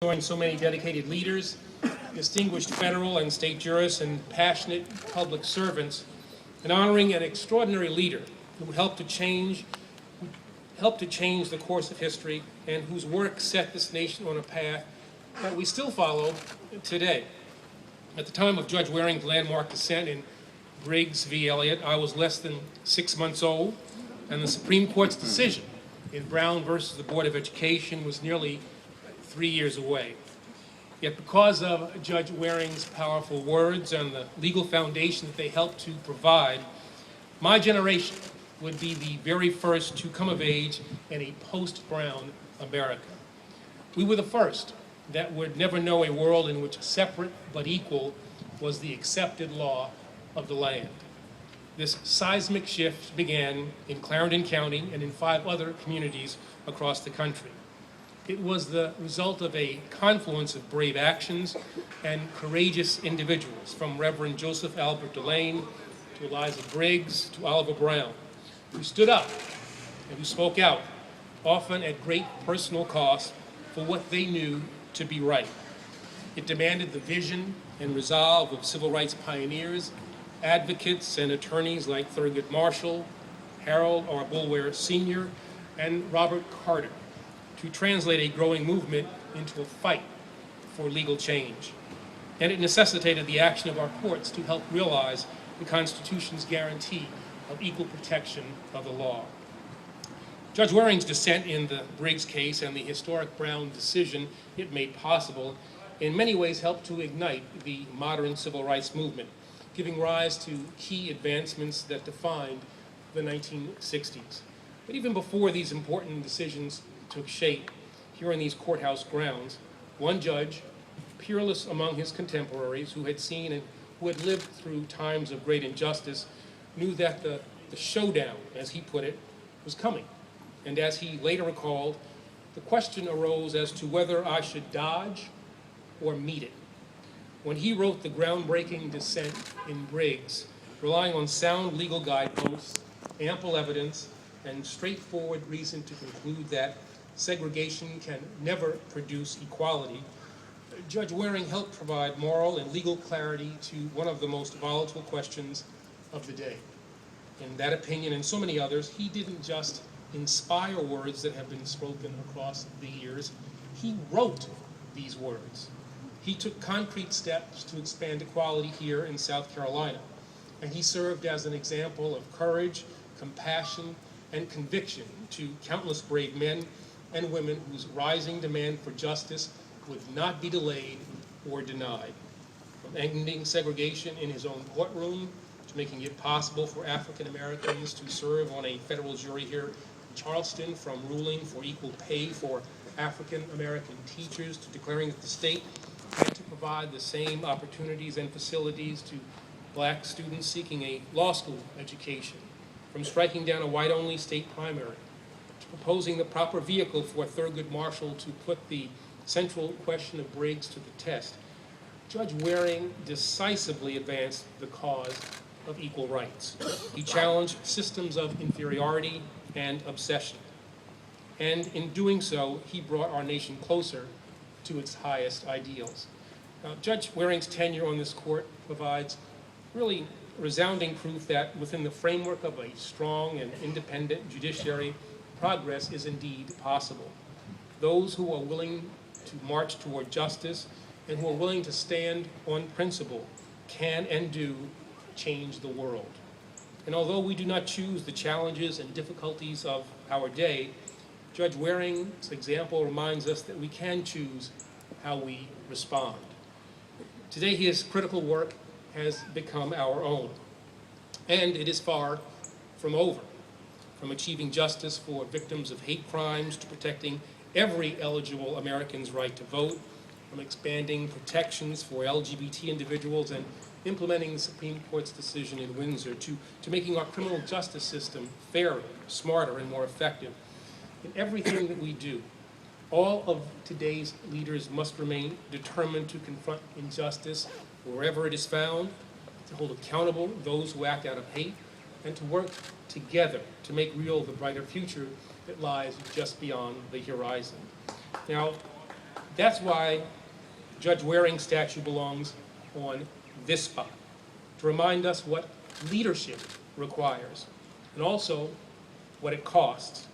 Joined so many dedicated leaders, distinguished federal and state jurists, and passionate public servants, and honoring an extraordinary leader who helped to change the course of history and whose work set this nation on a path that we still follow today. At the time of Judge Waring's landmark dissent in Briggs v. Elliott, I was less than 6 months old, and the Supreme Court's decision in Brown versus the Board of Education was nearly 3 years away. Yet because of Judge Waring's powerful words and the legal foundation that they helped to provide, my generation would be the very first to come of age in a post-Brown America. We were the first that would never know a world in which separate but equal was the accepted law of the land. This seismic shift began in Clarendon County and in 5 other communities across the country. It was the result of a confluence of brave actions and courageous individuals, from Reverend Joseph Albert Delane to Eliza Briggs to Oliver Brown, who stood up and who spoke out, often at great personal cost, for what they knew to be right. It demanded the vision and resolve of civil rights pioneers, advocates, and attorneys like Thurgood Marshall, Harold R. Boulware Sr., and Robert Carter, to translate a growing movement into a fight for legal change. And it necessitated the action of our courts to help realize the Constitution's guarantee of equal protection of the law. Judge Waring's dissent in the Briggs case and the historic Brown decision it made possible in many ways helped to ignite the modern civil rights movement, giving rise to key advancements that defined the 1960s. But even before these important decisions took shape here on these courthouse grounds, one judge, peerless among his contemporaries, who had seen and who had lived through times of great injustice, knew that the showdown, as he put it, was coming. And as he later recalled, the question arose as to whether I should dodge or meet it. When he wrote the groundbreaking dissent in Briggs, relying on sound legal guideposts, ample evidence, and straightforward reason to conclude that segregation can never produce equality, Judge Waring helped provide moral and legal clarity to one of the most volatile questions of the day. In that opinion and so many others, he didn't just inspire words that have been spoken across the years, he wrote these words. He took concrete steps to expand equality here in South Carolina, and he served as an example of courage, compassion, and conviction to countless brave men and women whose rising demand for justice would not be delayed or denied. From ending segregation in his own courtroom to making it possible for African Americans to serve on a federal jury here in Charleston, from ruling for equal pay for African American teachers to declaring that the state had to provide the same opportunities and facilities to black students seeking a law school education, from striking down a white-only state primary, proposing the proper vehicle for Thurgood Marshall to put the central question of Briggs to the test, Judge Waring decisively advanced the cause of equal rights. He challenged systems of inferiority and obsession. And in doing so, he brought our nation closer to its highest ideals. Judge Waring's tenure on this court provides really resounding proof that within the framework of a strong and independent judiciary, progress is indeed possible. Those who are willing to march toward justice and who are willing to stand on principle can and do change the world. And although we do not choose the challenges and difficulties of our day, Judge Waring's example reminds us that we can choose how we respond. Today, his critical work has become our own, and it is far from over. From achieving justice for victims of hate crimes to protecting every eligible American's right to vote, from expanding protections for LGBT individuals and implementing the Supreme Court's decision in Windsor to making our criminal justice system fairer, smarter, and more effective. In everything that we do, all of today's leaders must remain determined to confront injustice wherever it is found, to hold accountable those who act out of hate, and to work together to make real the brighter future that lies just beyond the horizon. Now, That's why Judge Waring's statue belongs on this spot, to remind us what leadership requires, and also what it costs,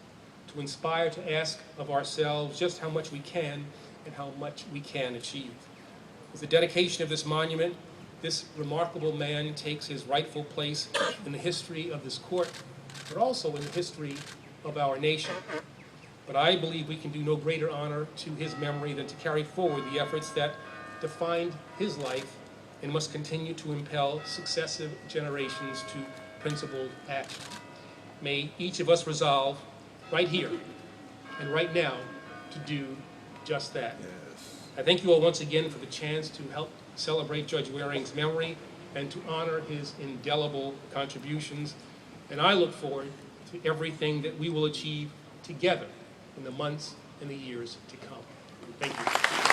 to inspire to ask of ourselves just how much we can and how much we can achieve. With the dedication of this monument, this remarkable man takes his rightful place in the history of this court, but also in the history of our nation. But I believe we can do no greater honor to his memory than to carry forward the efforts that defined his life and must continue to impel successive generations to principled action. May each of us resolve right here and right now to do just that. Yes. I thank you all once again for the chance to help celebrate Judge Waring's memory and to honor his indelible contributions. And I look forward to everything that we will achieve together in the months and the years to come. Thank you.